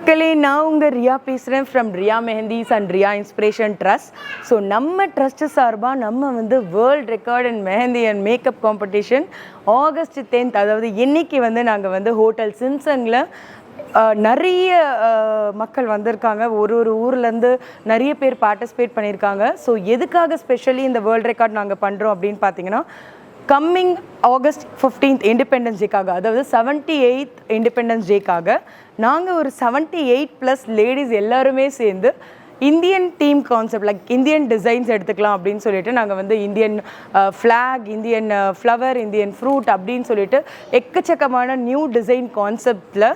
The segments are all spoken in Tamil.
மக்களே, நான் உங்கள் ரியா பேசுகிறேன் from Riya Mehndis and Riya inspiration trust. So நம்ம ட்ரஸ்ட்டு சார்பாக நம்ம world record and mehndi and makeup competition August 10th, அதாவது இன்னைக்கு நாங்கள் ஹோட்டல் சிம்சனில் நிறைய மக்கள் வந்திருக்காங்க. ஒரு ஊர்லேருந்து நிறைய பேர் பார்ட்டிசிபேட் பண்ணியிருக்காங்க. ஸோ எதுக்காக ஸ்பெஷலி இந்த வேர்ல்ட் ரெக்கார்ட் நாங்கள் பண்ணுறோம் அப்படின்னு பார்த்தீங்கன்னா, கம்மிங் ஆகஸ்ட் 15th இண்டிபெண்டன்ஸ் டேக்காக, அதாவது 78th இண்டிபெண்டன்ஸ் டேக்காக நாங்கள் ஒரு 78+ லேடிஸ் எல்லாருமே சேர்ந்து Indian team concept, like Indian designs எடுத்துக்கலாம் அப்படின்னு சொல்லிட்டு நாங்கள் Indian flag, Indian flower, Indian fruit அப்படின்னு சொல்லிட்டு எக்கச்சக்கமான நியூ டிசைன் கான்செப்டில்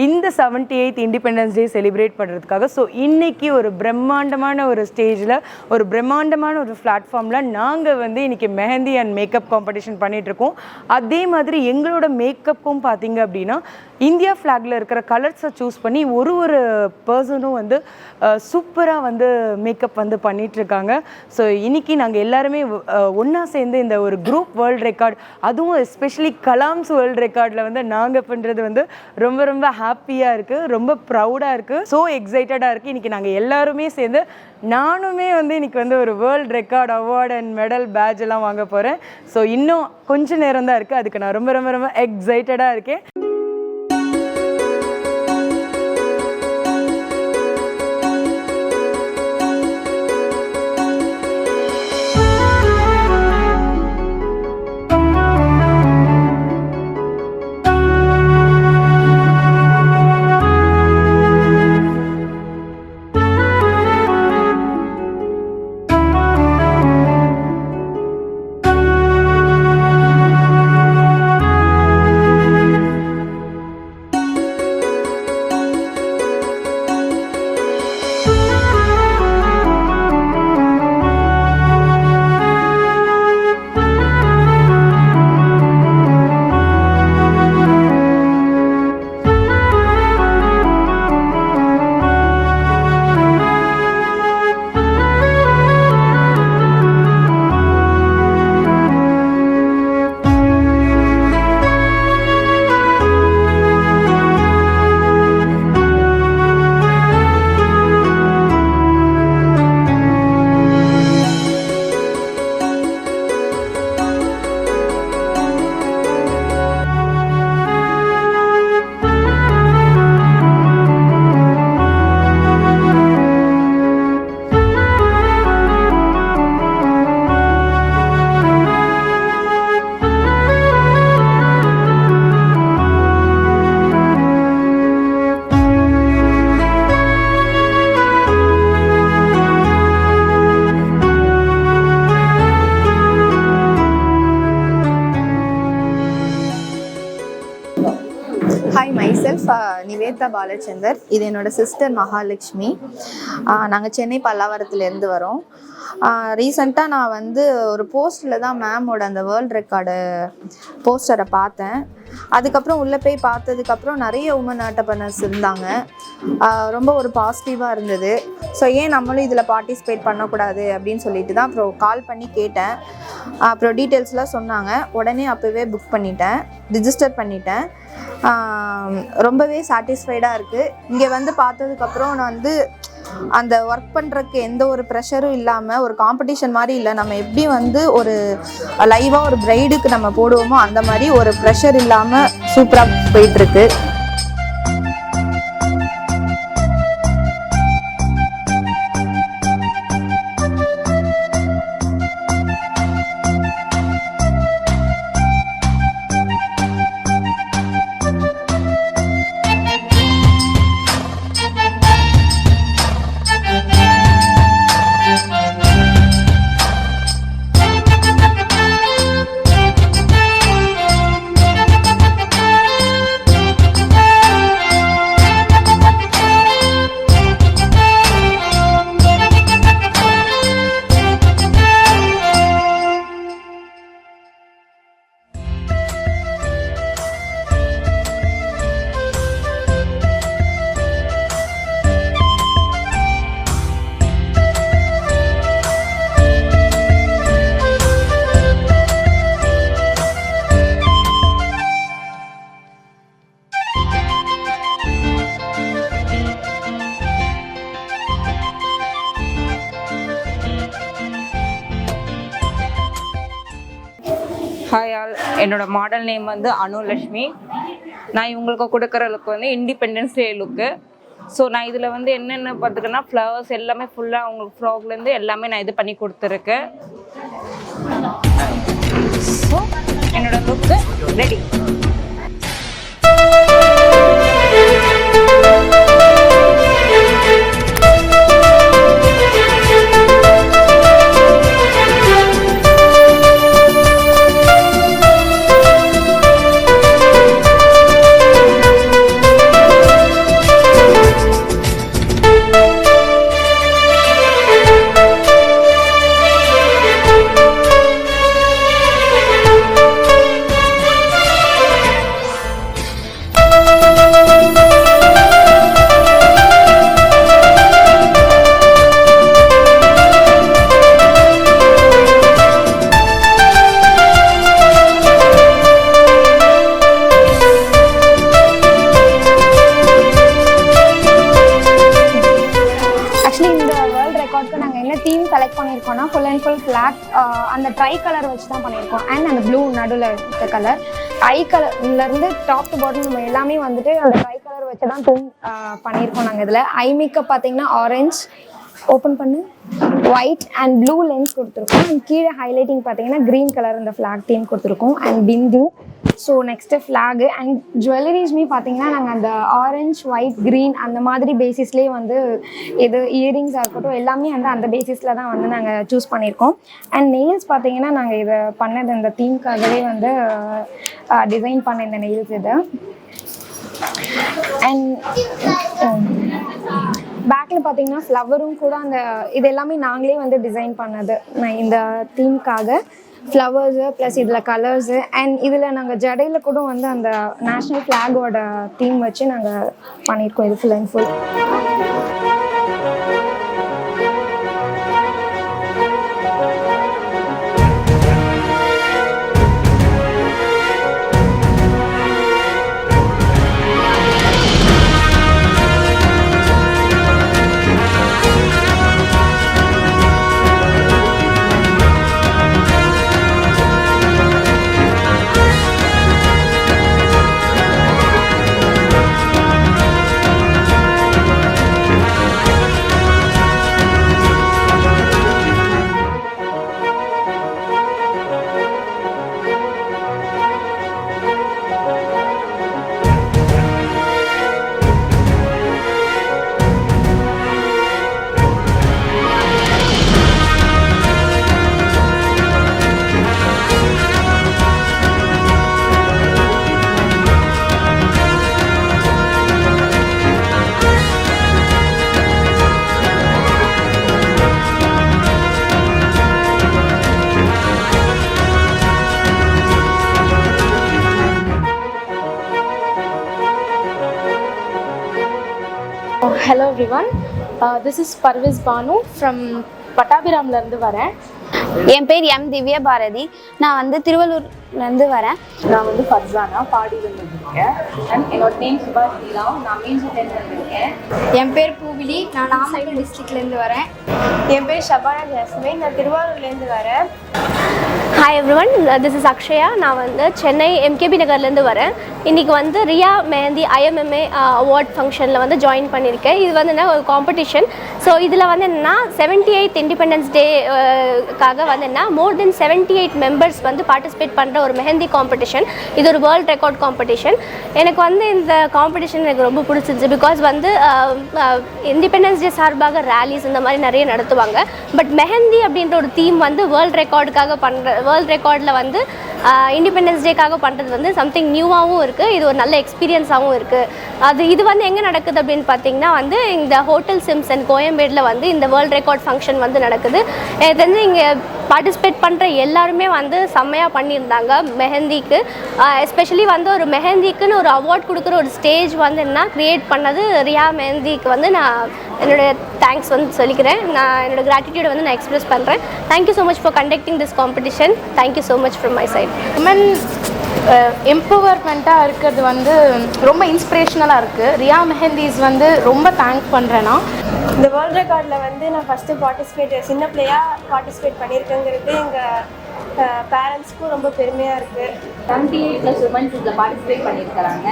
இந்த 78th இண்டிபெண்டன்ஸ் டே செலிப்ரேட் பண்ணுறதுக்காக ஸோ இன்றைக்கி ஒரு பிரம்மாண்டமான ஒரு ஸ்டேஜில், ஒரு பிரம்மாண்டமான ஒரு பிளாட்ஃபார்மில் நாங்கள் இன்றைக்கி மெஹந்தி அண்ட் மேக்கப் காம்படிஷன் பண்ணிகிட்ருக்கோம். அதே மாதிரி எங்களோட மேக்கப்பும் பார்த்திங்க அப்படின்னா இந்தியா ஃப்ளாகில் இருக்கிற கலர்ஸை சூஸ் பண்ணி ஒரு பர்சனும் சூப்பராக மேக்கப் பண்ணிகிட்ருக்காங்க. ஸோ இன்றைக்கி நாங்கள் எல்லாருமே ஒன்றா சேர்ந்து இந்த ஒரு குரூப் வேர்ல்ட் ரெக்கார்ட், அதுவும் எஸ்பெஷலி கலாம்ஸ் வேர்ல்ட் ரெக்கார்டில் நாங்கள் பண்ணுறது ரொம்ப ரொம்ப ஹாப்பியாக இருக்குது, ரொம்ப ப்ரௌடாக இருக்குது, ஸோ எக்ஸைட்டடாக இருக்குது. இன்றைக்கி நாங்கள் எல்லாருமே சேர்ந்து, நானுமே இன்றைக்கி ஒரு world record award and medal badge எல்லாம் வாங்க போகிறேன். ஸோ இன்னும் கொஞ்சம் நேரம் தான் இருக்குது, அதுக்கு நான் ரொம்ப ரொம்ப ரொம்ப எக்ஸைட்டடாக இருக்கேன். Hi, myself Nivetha Balachandar. இது என்னோட சிஸ்டர் மகாலட்சுமி. நாங்கள் சென்னை பல்லாவரத்துலேருந்து வரோம். ரீசெண்டாக நான் ஒரு போஸ்டில் தான் மேமோட அந்த வேர்ல்ட் ரெக்கார்டு போஸ்டரை பார்த்தேன். அதுக்கப்புறம் உள்ளே போய் பார்த்ததுக்கப்புறம் நிறைய உமன் ஆண்டர்ப்ரனர்ஸ் இருந்தாங்க. ரொம்ப ஒரு பாசிட்டிவாக இருந்தது. ஸோ ஏன் நம்மளும் இதில் பார்ட்டிசிபேட் பண்ணக்கூடாது அப்படின்னு சொல்லிட்டு தான் அப்புறம் கால் பண்ணி கேட்டேன். அப்புறம் டீட்டெயில்ஸ்லாம் சொன்னாங்க. உடனே அப்போவே புக் பண்ணிட்டேன், ரிஜிஸ்டர் பண்ணிட்டேன். ரொம்பவே சாட்டிஸ்ஃபைடாக இருக்குது. இங்கே பார்த்ததுக்கப்புறம் நான் அந்த ஒர்க் பண்ணுறதுக்கு எந்த ஒரு ப்ரெஷரும் இல்லாமல், ஒரு காம்படிஷன் மாதிரி இல்லை, நம்ம எப்படி ஒரு லைவாக ஒரு பிரைடுக்கு நம்ம போடுவோமோ அந்த மாதிரி ஒரு ப்ரெஷர் இல்லாமல் சூப்பராக போயிட்டுருக்கு. ஹாய் ஆல், என்னோட மாடல் நேம் வந்து அனுலக்ஷ்மி. நான் இவங்களுக்கு கொடுக்குற லுக் வந்து இண்டிபெண்டன்ஸ் டே லுக்கு. ஸோ நான் இதில் வந்து என்னென்ன பார்த்துக்கன்னா ஃப்ளவர்ஸ் எல்லாமே ஃபுல்லாக அவங்களுக்கு ஃப்ராக்லேருந்து எல்லாமே நான் இது பண்ணி கொடுத்துருக்கேன். ஸோ என்னோட லுக்கு ரெடி. செலக்ட் பண்ணியிருக்கோம்னா ஃபுல் அண்ட் ஃபுல் பிளாக், அந்த ட்ரை கலர் வச்சு தான் பண்ணியிருக்கோம். அண்ட் அந்த ப்ளூ நடுவில் இருக்க கலர் ட்ரை கலர்லேருந்து டாப் டு பாட்டம் நம்ம எல்லாமே வந்துட்டு அந்த ட்ரை கலர் வச்சு தான் தூம் பண்ணியிருக்கோம். நாங்கள் இதில் ஐ மேக்கப் பார்த்தீங்கன்னா ஆரஞ்ச் ஓப்பன் பண்ணு ஒயிட் அண்ட் ப்ளூ லென்ஸ் கொடுத்துருக்கோம். கீழே ஹைலைட்டிங் பார்த்தீங்கன்னா க்ரீன் கலர் இந்த ஃப்ளாக் தீம் கொடுத்துருக்கோம் அண்ட் பிந்து. ஸோ நெக்ஸ்ட்டு ஃப்ளாகு அண்ட் ஜுவல்லரிஸ்மே பார்த்தீங்கன்னா நாங்கள் அந்த ஆரஞ்ச் ஒயிட் க்ரீன் அந்த மாதிரி பேசிஸ்லேயே வந்து இது இயரிங்ஸாக இருக்கட்டும் எல்லாமே வந்து அந்த பேசிஸில் தான் வந்து நாங்கள் சூஸ் பண்ணியிருக்கோம். அண்ட் நெயில்ஸ் பார்த்தீங்கன்னா நாங்கள் இதை பண்ணது இந்த தீம்காகவே வந்து டிசைன் பண்ண இந்த நெயில்ஸ் இது. அண்ட் பேக்கில் பார்த்தீங்கன்னா ஃப்ளவரும் கூட அந்த இது எல்லாமே நாங்களே வந்து டிசைன் பண்ணது இந்த தீம்காக. ஃப்ளவர்ஸு ப்ளஸ் இதில் கலர்ஸு அண்ட் இதில் நாங்கள் ஜடையில் கூட வந்து அந்த நேஷ்னல் ஃப்ளாகோட தீம் வச்சு நாங்கள் பண்ணியிருக்கோம் இது full and full. Hello everyone, this is Parviz Banu from பட்டாபிராம்லேருந்து வரேன். என் பேர் எம் திவ்யா பாரதி. நான் வந்து திருவள்ளூர்லேருந்து வரேன். நான் வந்து ஃபர்சானா பாடியிலேருந்து இருக்கேன். அண்ட் என்னோட நேம் சுபாஷ் லீலாம், நான் மீன்ஸ்லேருந்து இருக்கேன். என் பேர் பூவிலி, நான் நாமக்கல் டிஸ்ட்ரிக்ட்லேருந்து வரேன். என் பேர் ஷபானா ஜாஸ்மின், நான் திருவாரூர்லேருந்து வரேன். Hi everyone, this is Akshaya. நான் வந்து சென்னை எம்கேபி நகர்லேருந்து வரேன். இன்றைக்கி வந்து ரியா மெஹந்தி ஐஎம்எம்ஏ அவார்ட் ஃபங்க்ஷனில் வந்து ஜாயின் பண்ணியிருக்கேன். இது வந்து என்ன ஒரு காம்படிஷன். ஸோ இதில் வந்து என்னென்னா 78th இண்டிபெண்டன்ஸ் டேக்காக வந்து என்ன மோர் தென் 78 மெம்பர்ஸ் வந்து பார்ட்டிசிபேட் பண்ணுற ஒரு மெஹந்தி காம்படிஷன். இது ஒரு வேர்ல்ட் ரெக்கார்ட் காம்படிஷன். எனக்கு வந்து இந்த காம்படிஷன் எனக்கு ரொம்ப பிடிச்சிருச்சு. பிகாஸ் வந்து இண்டிபெண்டன்ஸ் டே சார்பாக ரேலிஸ் இந்த மாதிரி நிறைய நடத்துவாங்க. பட் மெஹந்தி அப்படின்ற ஒரு தீம் வந்து வேர்ல்ட் ரெக்கார்டில் வந்து இண்டிபெண்டன்ஸ் டேக்காக பண்ணுறது வந்து சம்திங் நியூவாகவும் இருக்குது. இது ஒரு நல்ல எக்ஸ்பீரியன்ஸாகவும் இருக்குது. இது வந்து எங்கே நடக்குது அப்படின்னு பார்த்தீங்கன்னா வந்து இந்த ஹோட்டல் சிம்சன் கோயம்பேடில் வந்து இந்த வேர்ல்ட் ரெக்கார்ட் ஃபங்க்ஷன் வந்து நடக்குது. இது வந்து இங்கே பார்ட்டிசிபேட் பண்ணுற எல்லாருமே வந்து செம்மையாக பண்ணியிருந்தாங்க மெஹந்திக்கு. எஸ்பெஷலி வந்து ஒரு மெஹந்திக்குன்னு ஒரு அவார்ட் கொடுக்குற ஒரு ஸ்டேஜ் வந்து என்ன க்ரியேட் பண்ணது ரியா மெஹந்திக்கு வந்து நான் என்னோடய தேங்க்ஸ் வந்து சொல்லிக்கிறேன். நான் என்னோடய கிராட்டிடியூடை வந்து நான் எக்ஸ்பிரஸ் பண்ணுறேன். Thank you so much for conducting this competition. Thank you so much from my side. Woman எம்பவர்மெண்ட்டாக இருக்கிறது வந்து ரொம்ப இன்ஸ்பிரேஷ்னலாக இருக்குது. ரியா மெஹந்திஸ் வந்து ரொம்ப தேங்க் பண்ணுறேன். நான் இந்த வேர்ல்ட் ரெக்கார்டில் வந்து நான் ஃபஸ்ட்டு சின்ன பிள்ளையாக பார்ட்டிசிபேட் பண்ணியிருக்கேங்கிறது எங்கள் பேரண்ட்ஸ்க்கும் ரொம்ப பெருமையாக இருக்குது. 78+ உமன்ஸ் இதில் பார்ட்டிசிபேட் பண்ணியிருக்கிறாங்க.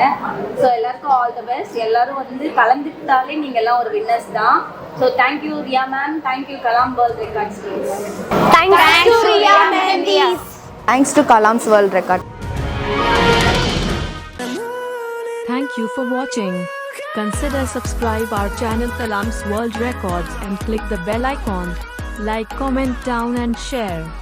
ஸோ எல்லாருக்கும் ஆல் த பெஸ்ட். எல்லாரும் வந்து கலந்துக்கிட்டாலே நீங்கள் எல்லாம் ஒரு வின்னர்ஸ் தான். So thank you Riya ma'am, thank you Kalam world records. Thanks to Riya Mehndi. Thanks to Kalam's world record. Thank you for watching. Consider subscribe our channel Kalam's World Records and click the bell icon. Like, comment down and share.